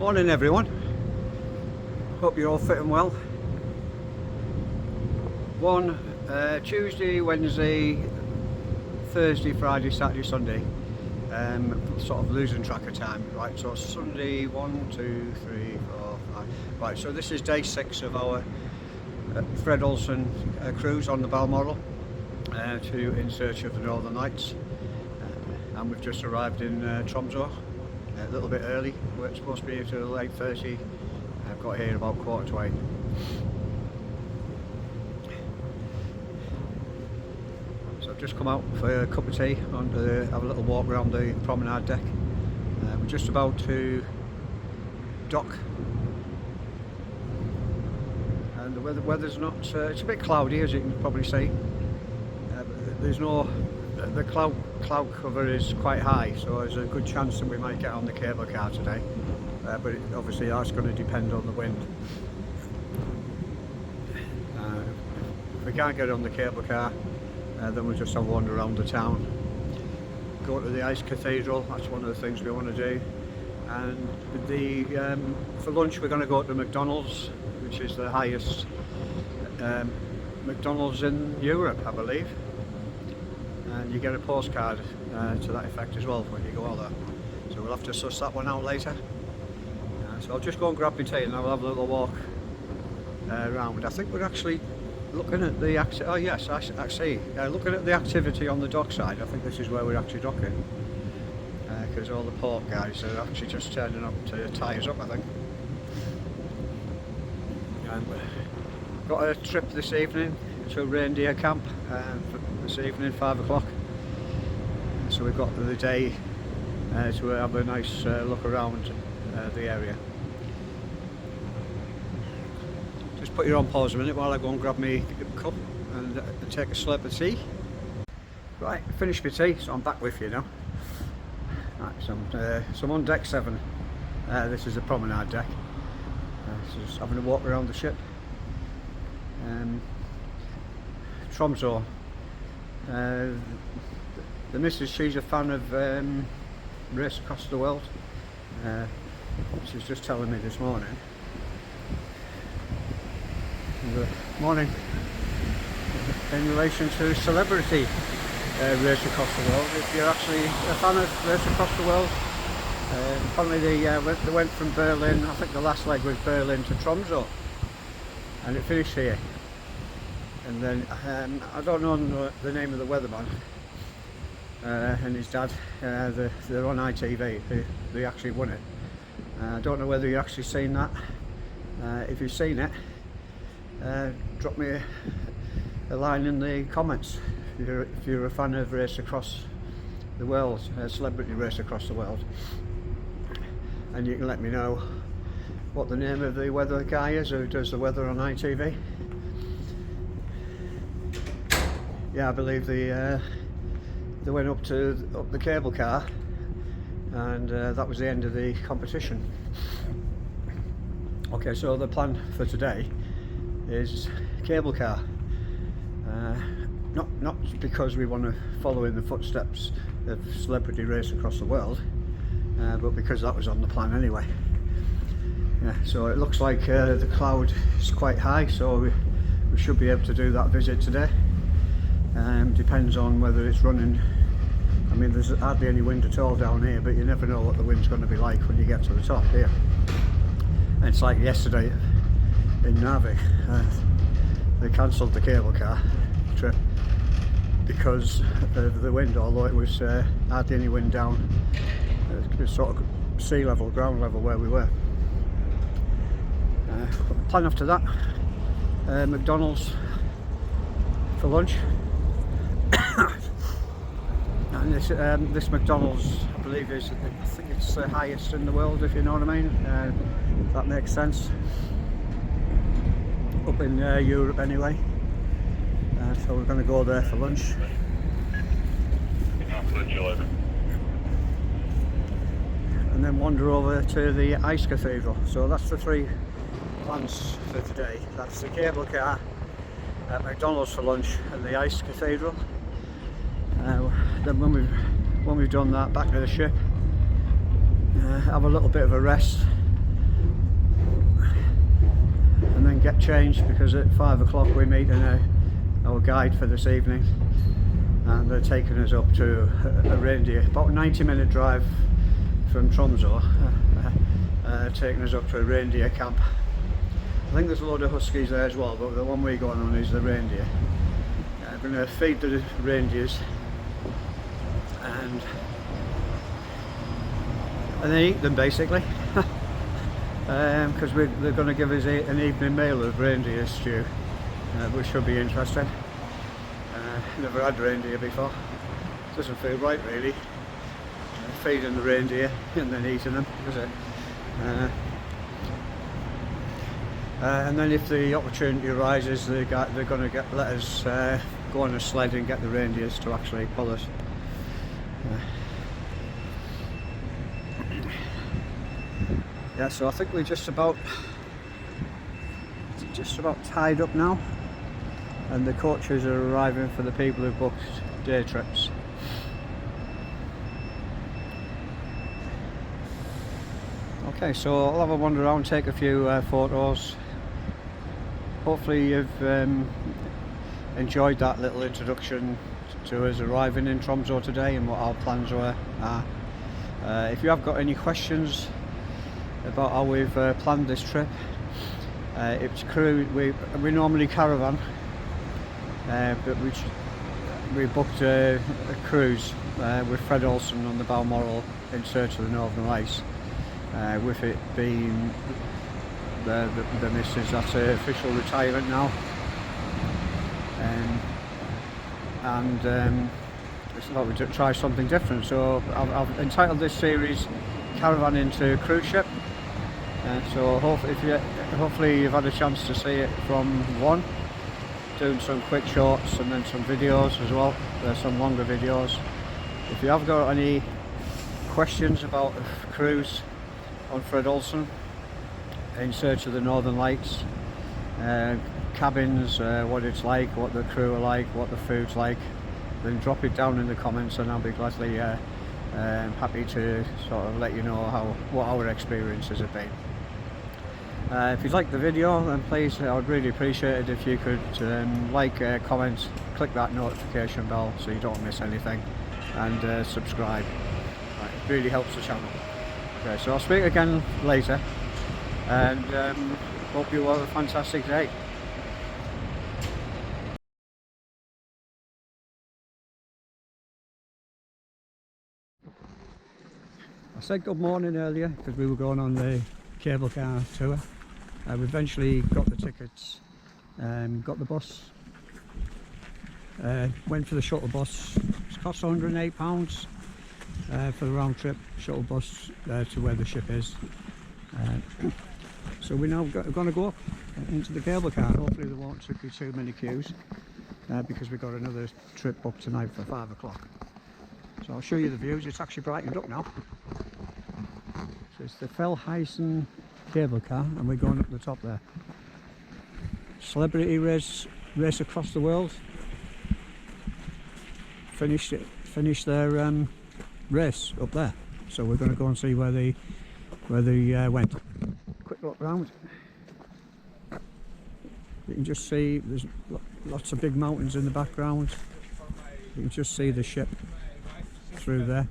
Morning everyone, hope you're all fit and well. Tuesday, Wednesday, Thursday, Friday, Saturday, Sunday, sort of losing track of time. Right, so Sunday, 1, 2, 3, 4, 5. Right, so this is day 6 of our Fred Olsen cruise on the Balmoral in search of the Northern Lights, and we've just arrived in Tromso a little bit early. We're supposed to be here till 8:30. I've got here about 7:45. So I've just come out for a cup of tea and have a little walk around the promenade deck. We're just about to dock, and the weather's not. It's a bit cloudy, as you can probably see. There's no. The cloud cover is quite high, so there's a good chance that we might get on the cable car today, but obviously that's going to depend on the wind. If we can't get on the cable car, then we'll just have a wander around the town, go to the ice cathedral. That's one of the things we want to do, and for lunch we're going to go to McDonalds, which is the highest McDonalds in Europe, I believe. And you get a postcard to that effect as well when you go out there. So we'll have to suss that one out later. So I'll just go and grab my tea and I'll have a little walk around. I think we're actually looking at the oh yes, I see. Looking at the activity on the dock side. I think this is where we're actually docking, because all the port guys are actually just turning up to tie us up, I think. And we've got a trip this evening to Reindeer Camp this evening, 5 o'clock. So we've got the day to have a nice look around the area. Just put you on pause a minute while I go and grab me a cup and take a slurp of tea. Right, finished my tea, so I'm back with you now. Right, so I'm on deck 7. This is the promenade deck. So just having a walk around the ship. Tromso. The missus, she's a fan of Race Across the World. She was just telling me this morning. Morning. In relation to celebrity Race Across the World. If you're actually a fan of Race Across the World, apparently they went from Berlin. I think the last leg was Berlin to Tromso, and it finished here. And then I don't know the name of the weatherman and his dad. They're on ITV. They actually won it. I don't know whether you've actually seen that. If you've seen it, drop me a line in the comments if you're a fan of Race Across the World, Celebrity Race Across the World, and you can let me know what the name of the weather guy is who does the weather on ITV. Yeah, I believe they went up the cable car, and that was the end of the competition. Okay, so the plan for today is cable car. Not because we want to follow in the footsteps of Celebrity Race Across the World, but because that was on the plan anyway. Yeah, so it looks like the cloud is quite high, so we should be able to do that visit today. Depends on whether it's running. I mean, there's hardly any wind at all down here, but you never know what the wind's going to be like when you get to the top here. And it's like yesterday in Norway, they cancelled the cable car trip because of the wind, although it was hardly any wind down, sort of sea level, ground level where we were. Plan after that, McDonald's for lunch. And this McDonald's, I believe, I think it's the highest in the world, if you know what I mean. That makes sense. Up in Europe anyway. So we're going to go there for lunch. And then wander over to the ice cathedral. So that's the 3 plans for today. That's the cable car, McDonald's for lunch, and the ice cathedral. Then when we've done that, back to the ship, have a little bit of a rest, get changed because at 5 o'clock we're meeting our guide for this evening, and they're taking us up to a reindeer, about a 90-minute drive from Tromso, taking us up to a reindeer camp. I think there's a load of huskies there as well, but the one we're going on is the reindeer. We're going to feed the reindeers and then eat them basically, because they're going to give us an evening meal of reindeer stew, which should be interesting. Never had reindeer before. Doesn't feel right really, feeding the reindeer and then eating them, does it? And then if the opportunity arises, they're going to let us go on a sled and get the reindeers to actually pull us. Yeah, so I think we're just about tied up now, and the coaches are arriving for the people who've booked day trips. Okay, so I'll have a wander around, take a few photos. Hopefully you've enjoyed that little introduction to us arriving in Tromso today and what our plans are. If you have got any questions about how we've planned this trip, it's we normally caravan, but we booked a cruise with Fred Olsen on the Balmoral in search of the Northern Lights, with it being the missus, that's her official retirement now, and it's thought we'd try something different, so I've entitled this series Caravan into Cruise Ship. So hopefully you've had a chance to see it from one, doing some quick shorts and then some videos as well. There's some longer videos. If you have got any questions about a cruise on Fred Olsen in search of the Northern Lights, cabins, what it's like, what the crew are like, what the food's like, then drop it down in the comments and I'll be gladly happy to sort of let you know what our experiences have been. If you'd like the video, then please, I would really appreciate it if you could like, comment, click that notification bell so you don't miss anything, and subscribe. It really helps the channel. Okay, so I'll speak again later, and hope you all have a fantastic day. I said good morning earlier because we were going on the cable car tour. We eventually got the tickets, got the bus, went for the shuttle bus. It cost £108 for the round trip shuttle bus to where the ship is. So we're now going to go up into the cable car. Hopefully there won't be too many queues, because we've got another trip booked tonight for 5 o'clock. So I'll show you the views. It's actually brightened up now. So it's the Fjellheisen cable car and we're going up the top there. Celebrity race across the world. Finished their race up there. So we're going to go and see where they went. Quick look round. You can just see there's lots of big mountains in the background. You can just see the ship through there.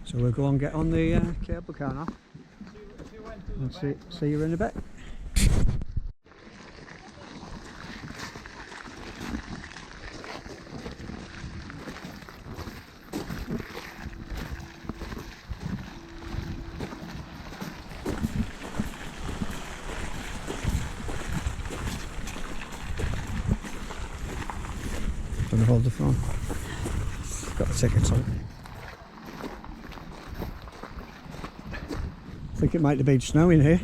So we'll go and get on the cable car now and see you in a bit. Gonna hold the phone. Got the tickets on. I think it might have been snowing here.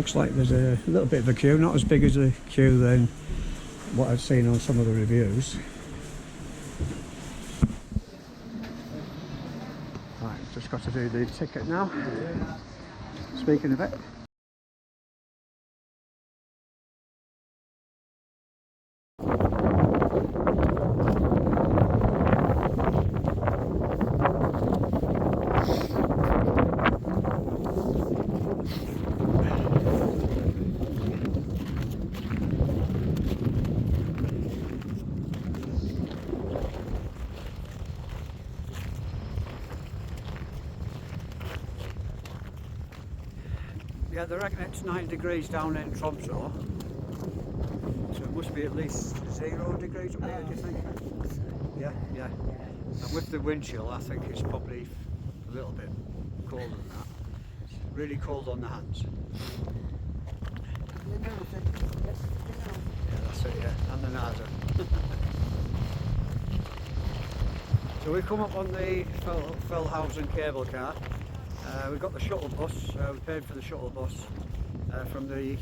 looks like there's a little bit of a queue, not as big as a queue than what I've seen on some of the reviews. Right, just got to do the ticket now. Speaking of it. Yeah, they reckon it's 9 degrees down in Tromso, so it must be at least 0 degrees up here, do you think? Yeah, yeah. And with the wind chill, I think it's probably a little bit colder than that. It's really cold on the hands. Yeah, that's it, yeah, and the nada. So we come up on the Fjellheisen cable car. We've got the shuttle bus, we paid for the shuttle bus from the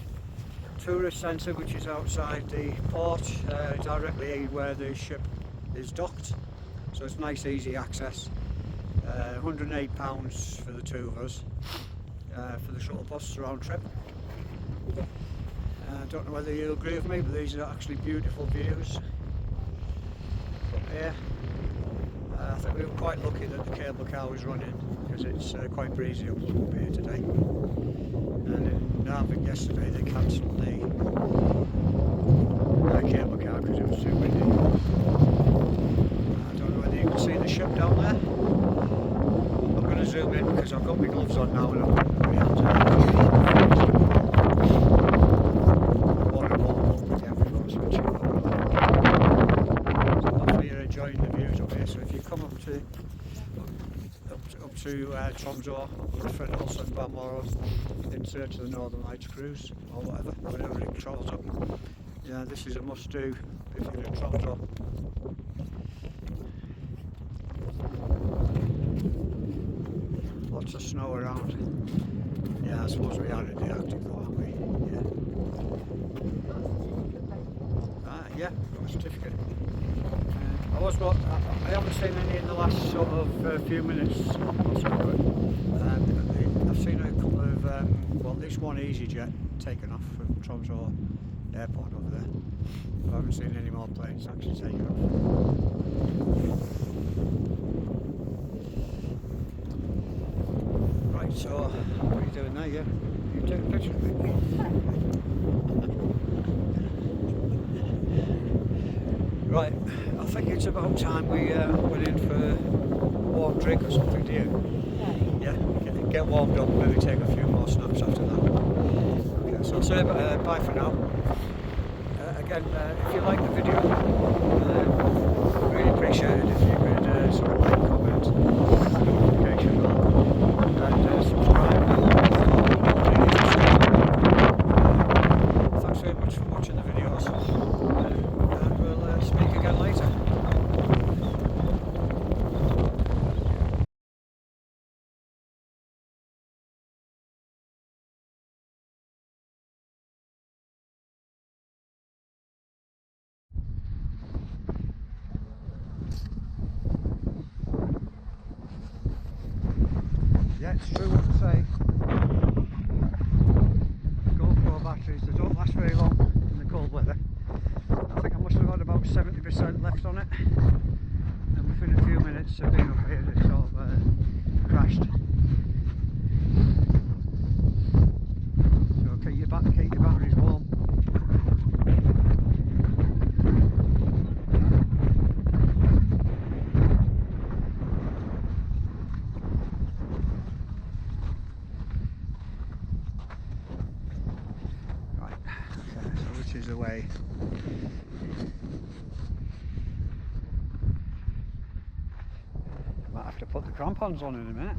tourist centre, which is outside the port, directly where the ship is docked, so it's nice easy access. £108 for the two of us for the shuttle bus round trip. I don't know whether you'll agree with me, but these are actually beautiful views up here. I think we were quite lucky that the cable car was running, because it's quite breezy up here today. And in Norway yesterday they cancelled the cable car because it was too windy. I don't know whether you can see the ship down there. I'm going to zoom in because I've got my gloves on now and I'm putting my hands out. Water warm up again before switching over. So hopefully you're enjoying the views up here. So if you come up to Tromso, Fred Olsen, Balmoral, in search of the Northern Lights cruise, or whatever it travels up. Yeah, this is a must do if you're in Tromso. Lots of snow around. Yeah, I suppose we are in the Arctic though, aren't we? Yeah. Yeah, got a certificate. I haven't seen any in the last sort of few minutes or so, but I've seen a couple of, well, at least one EasyJet taken off from Tromso airport over there. But I haven't seen any more planes actually taken off. Right, so what are you doing there? You taking a picture of me? Right, I think it's about time we went in for a warm drink or something, do you? Yeah, get warmed up, maybe take a few more snaps after that. Okay, so I'll say bye for now. Again, if you like the video, I'd really appreciate it if you could sort of like, comment, notification bell, and subscribe. Thanks very much for watching the videos. And we'll speak again later. Yeah, it's true what they say. GoPro batteries, they don't last very long in the cold weather. I think I must have got about 70% left on it, and within a few minutes of being up here it sort of crashed. So keep your batteries warm. Right, okay, so which is the way? Might have to put the crampons on in a minute.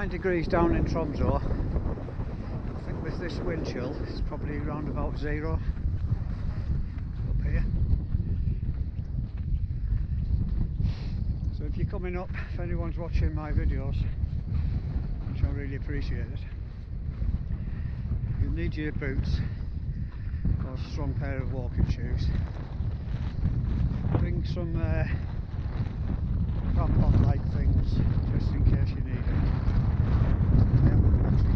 9 degrees down in Tromso. I think with this wind chill it's probably around about 0 up here. So if you're coming up, if anyone's watching my videos, which I really appreciate it, you'll need your boots or a strong pair of walking shoes. Bring some crampon like things just in case you need it. I haven't actually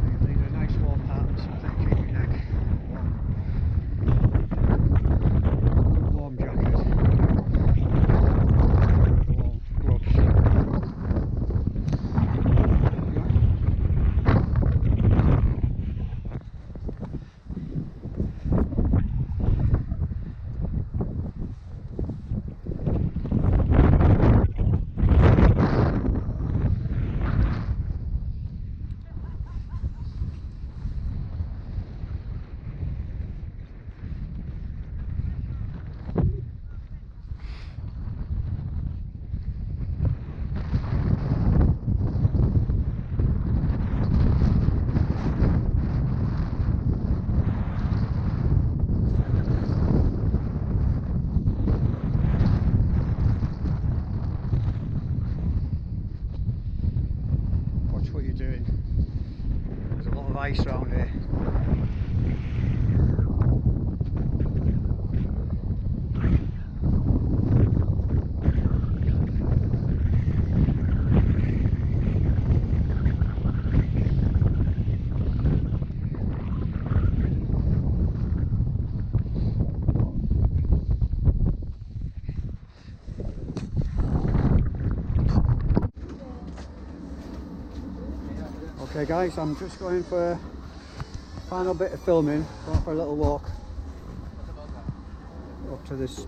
you'll need a nice warm hat and something to keep your neck warm. Good warm jacket. Warm gloves. Ice around here. Okay guys, I'm just going for a final bit of filming, going for a little walk up to this,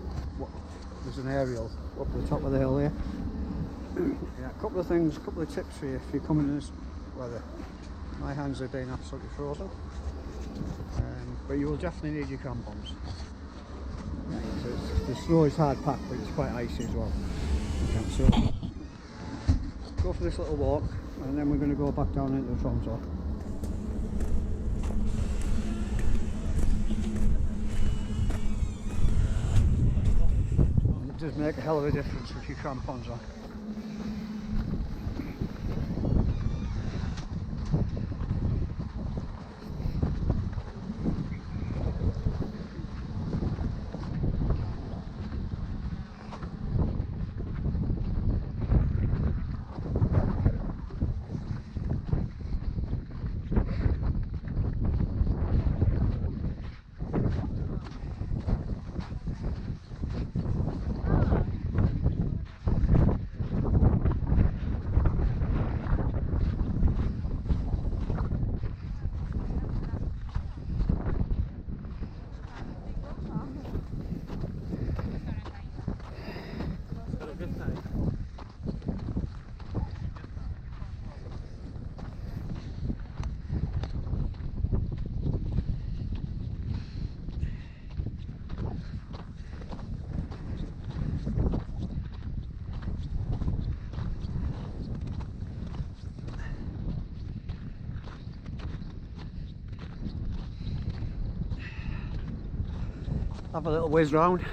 there's an aerial up the top of the hill here. Yeah, a couple of things, a couple of tips for you if you're coming in this weather. My hands have been absolutely frozen, but you will definitely need your crampons. The snow is hard packed, but it's quite icy as well. So go for this little walk, and then we're going to go back down into Tromso. And it does make a hell of a difference with your crampons on. Have a little whiz round.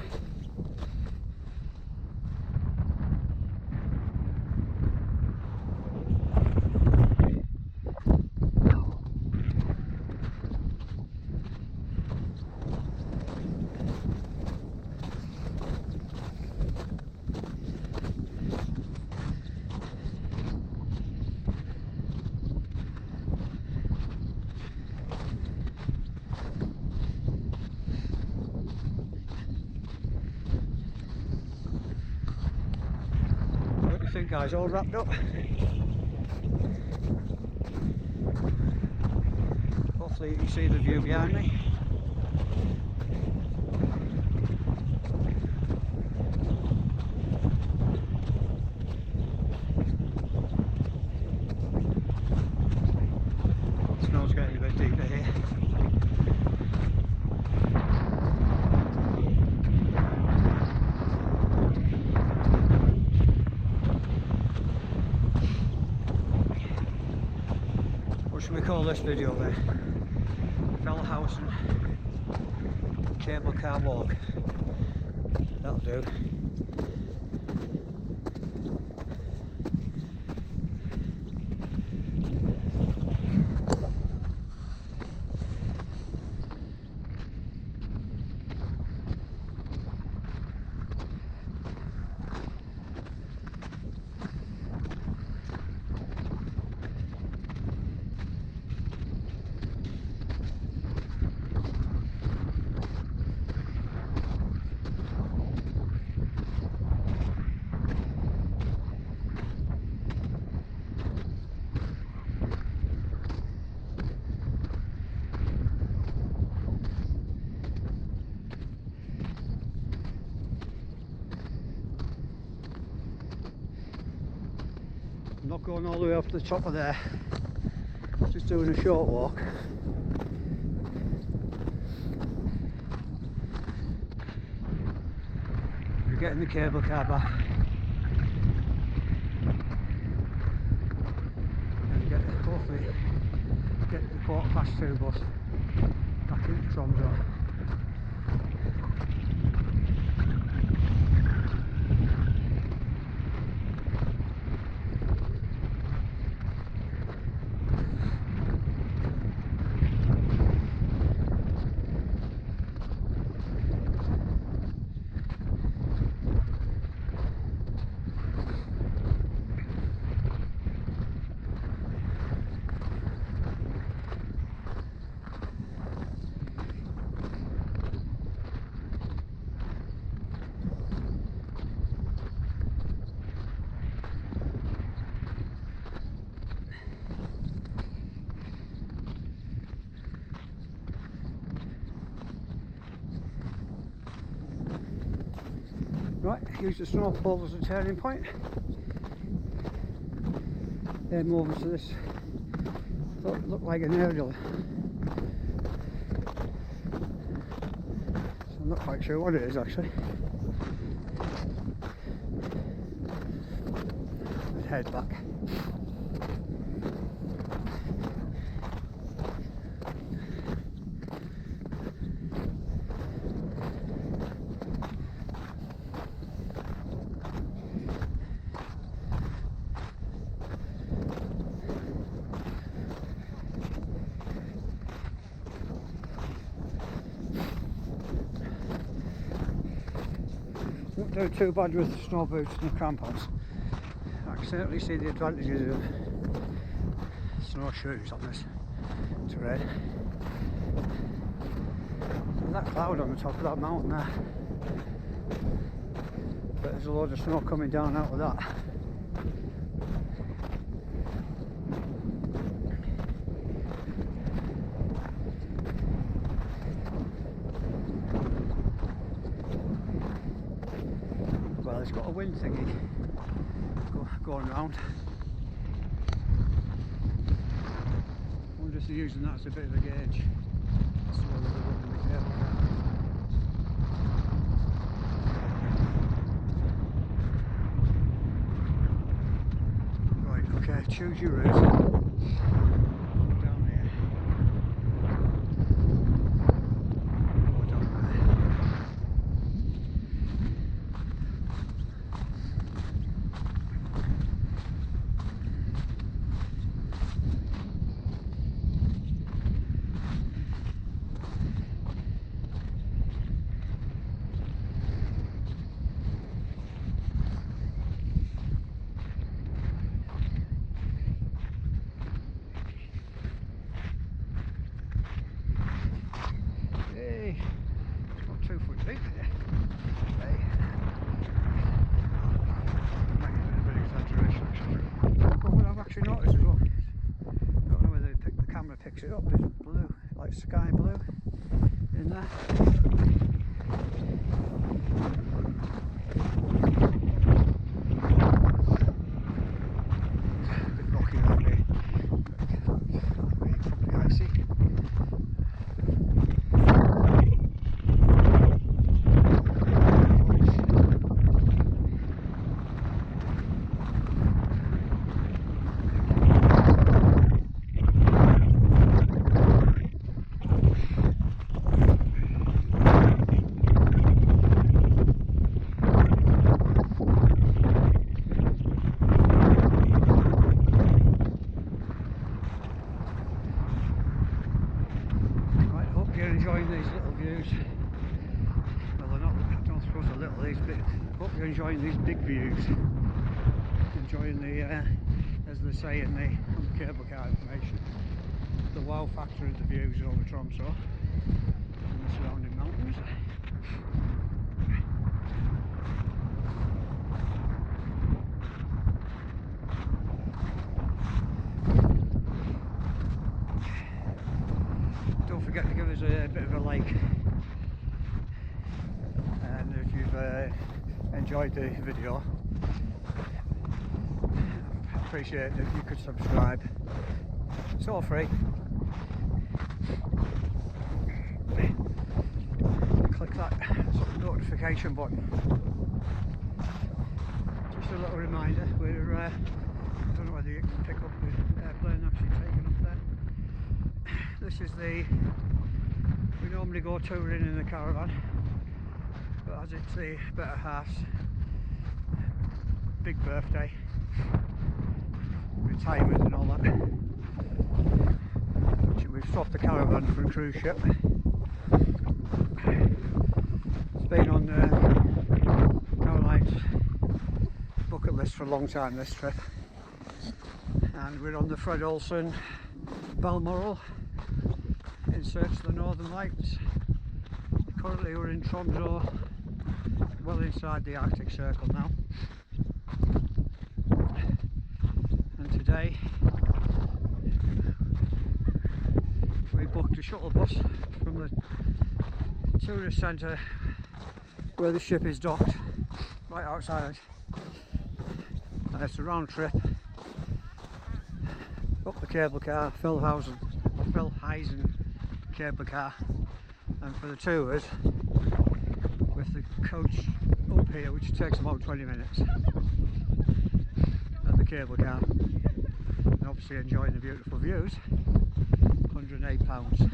Guys, all wrapped up. Hopefully you can see the view behind me. Snow's getting a bit deeper here. should we call this video then? Fjellheissen cable car walk. That'll do. I'm not going all the way up to the top of there, just doing a short walk. We're getting the cable car back and hopefully get the 2:15 bus back into Tromso. Right, use the snow pole as a turning point. Then over to this, look like an aerial. So I'm not quite sure what it is actually. Let's head back. Don't do too bad with the snow boots and the crampons. I can certainly see the advantages of snowshoes on this terrain. There's that cloud on the top of that mountain there, but there's a load of snow coming down out of that. Well, it's got a wind thingy going round. I wonder if they're using that as a bit of a gauge. That's where they're running the cable car. Right, okay, choose your route. Down here. Go down there. It's not 2 foot deep here. Hey. Might be a bit of an exaggeration actually. But what I've actually noticed as well, I don't know whether the camera picks it up, but it's blue, like sky blue in there. A bit rocky that way. Probably icy. views. Well, they're not, I don't suppose they're little, these big. Hope you're enjoying these big views. Enjoying the, as they say on the cable car information, the wow factor of the views over Tromso and the surrounding mountains. Don't forget to give us a bit of a like, and if you've enjoyed the video, I appreciate it if you could subscribe. It's all free. Click that notification button. Just a little reminder, we're I don't know whether you can pick up the airplane actually taking up there. This is we normally go touring in the caravan, but as it's the better half's big birthday, retirement and all that, we've swapped the caravan for a cruise ship. It's been on Caroline's bucket list for a long time, this trip, and we're on the Fred Olsen Balmoral in search of the Northern Lights. Currently we're in Tromso, well inside the Arctic Circle now, and today we booked a shuttle bus from the tourist centre where the ship is docked, right outside, and it's a round trip up the cable car, Fjellheisen cable car, and for the tours with the coach up here, which takes about 20 minutes, and the cable car, and obviously enjoying the beautiful views. £108.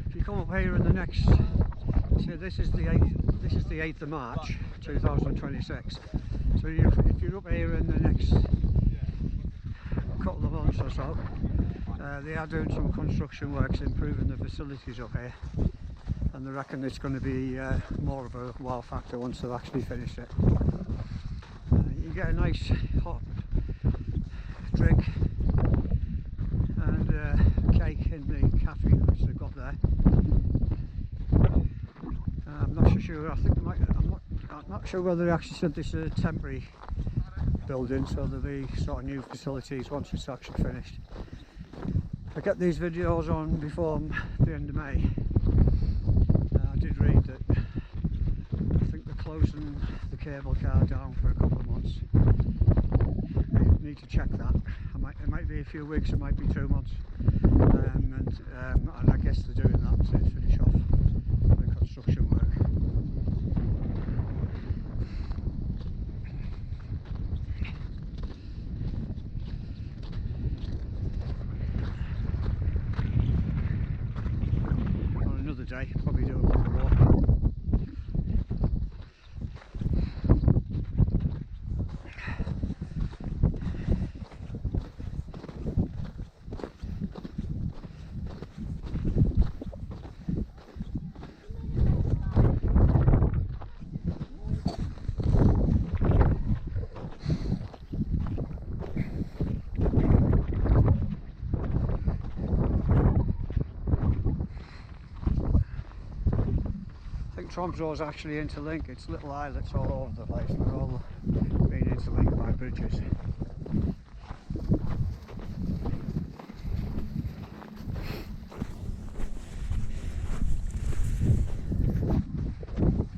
If you come up here in the next, so this is the 8th of March 2026, so if you're up here in the next couple of months or so, they are doing some construction works improving the facilities up here, and they reckon it's going to be more of a wow factor once they've actually finished it. You get a nice hot drink and cake in the cafe which they've got there. I'm not so sure, I think I'm not sure whether they actually said this is a temporary building, so there'll be sort of new facilities once it's actually finished. I get these videos on before the end of May. I did read that I think they're closing the cable car down for a couple of months. I need to check that. It might be a few weeks, it might be 2 months, and I guess they're doing that to finish off the construction work. On another day, probably do a longer walk. Tromso is actually interlinked. It's little islets all over the place. They're all being interlinked by bridges.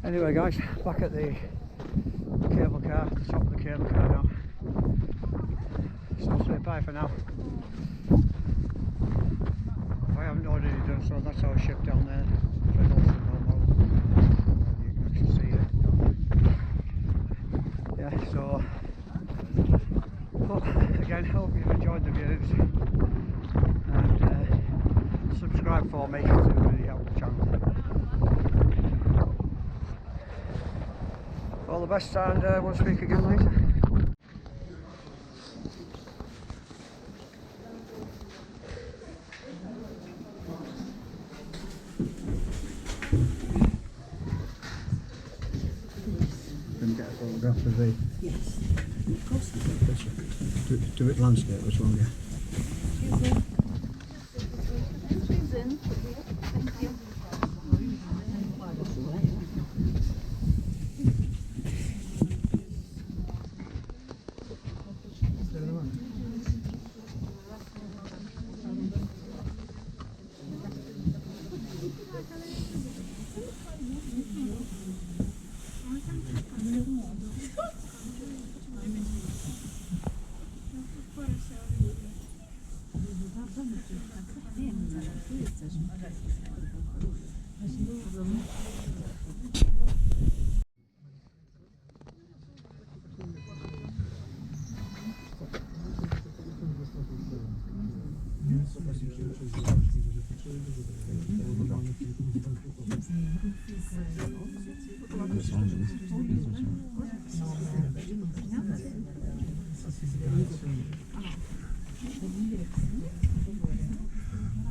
Anyway guys, back at the cable car, the top of the cable car now. So I'll say bye for now. I haven't already done so, that's our ship down there. Fred Olsen, Balmoral. You can actually see it down there. Yeah, so again, hope you've enjoyed the views, and subscribe for me, it will really help the channel. All the best, and we'll speak again later. of the... Yes, of course. Do it landscape as well, yeah.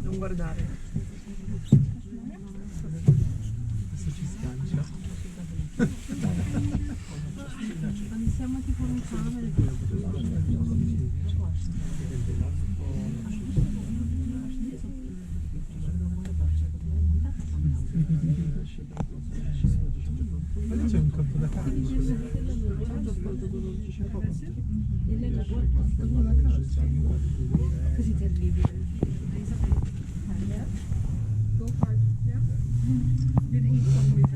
Non guardare. Quando siamo tipo lontano. C'è un campo da casa. Così terribile. Go hard, yeah? Did eat some with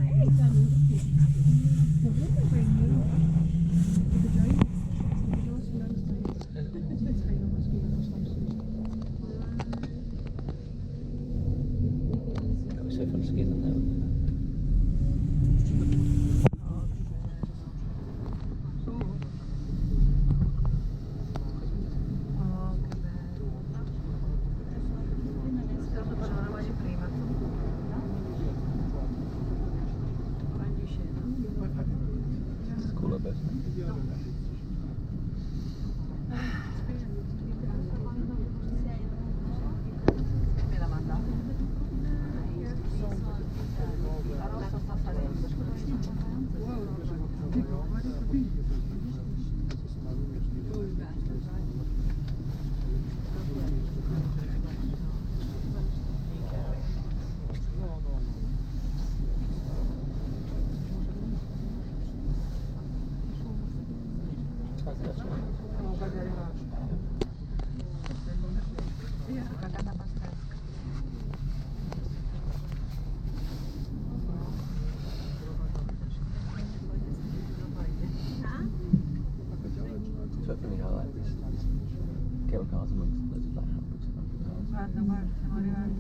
Guarda, guarda, siamo arrivati.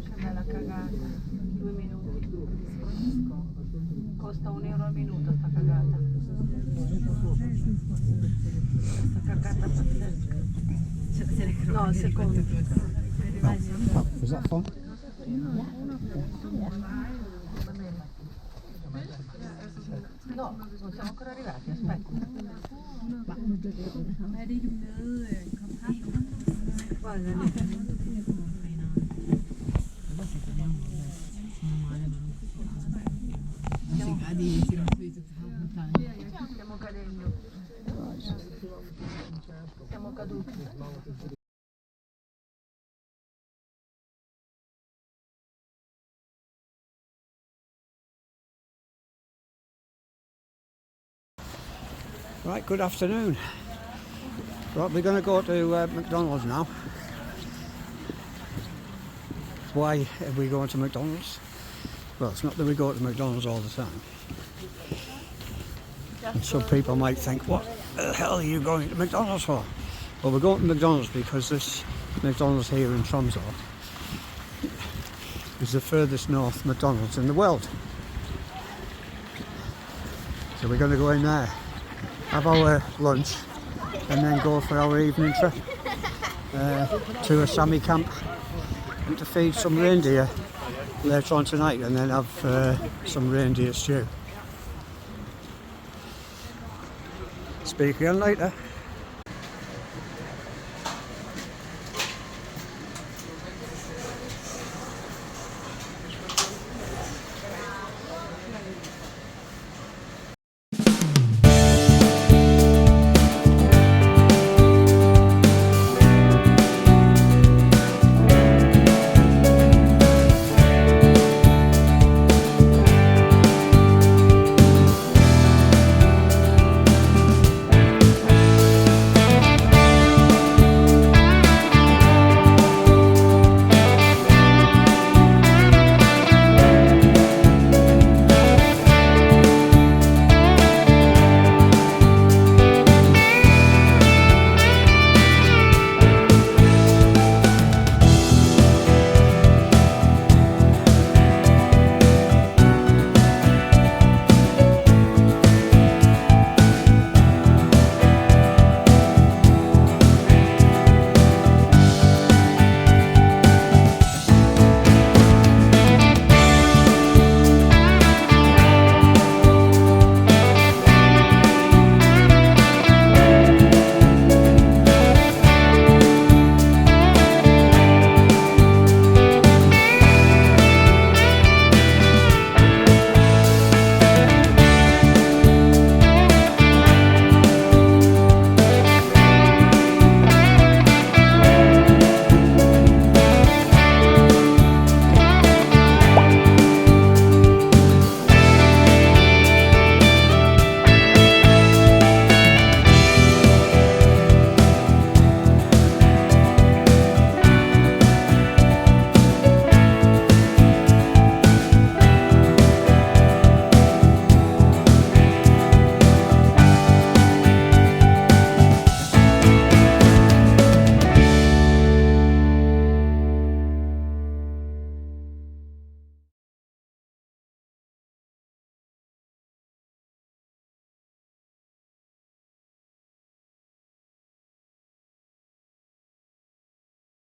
Che bella cagata. 2 minuti. Costa €1 al minuto sta cagata. Sta cagata pazzesca. No, al secondo. Was that fun? No, non siamo ancora arrivati, aspetta. Guarda lì. Stiamo cadendo. Siamo caduti. Right, good afternoon. Right, we're going to go to McDonald's now. Why are we going to McDonald's? Well, it's not that we go to McDonald's all the time. And some people might think, what the hell are you going to McDonald's for? Well, we're going to McDonald's because this McDonald's here in Tromso is the furthest north McDonald's in the world. So we're going to go in there, have our lunch, and then go for our evening trip to a Sami Camp and to feed some reindeer later on tonight, and then have some reindeer stew. Speak again later.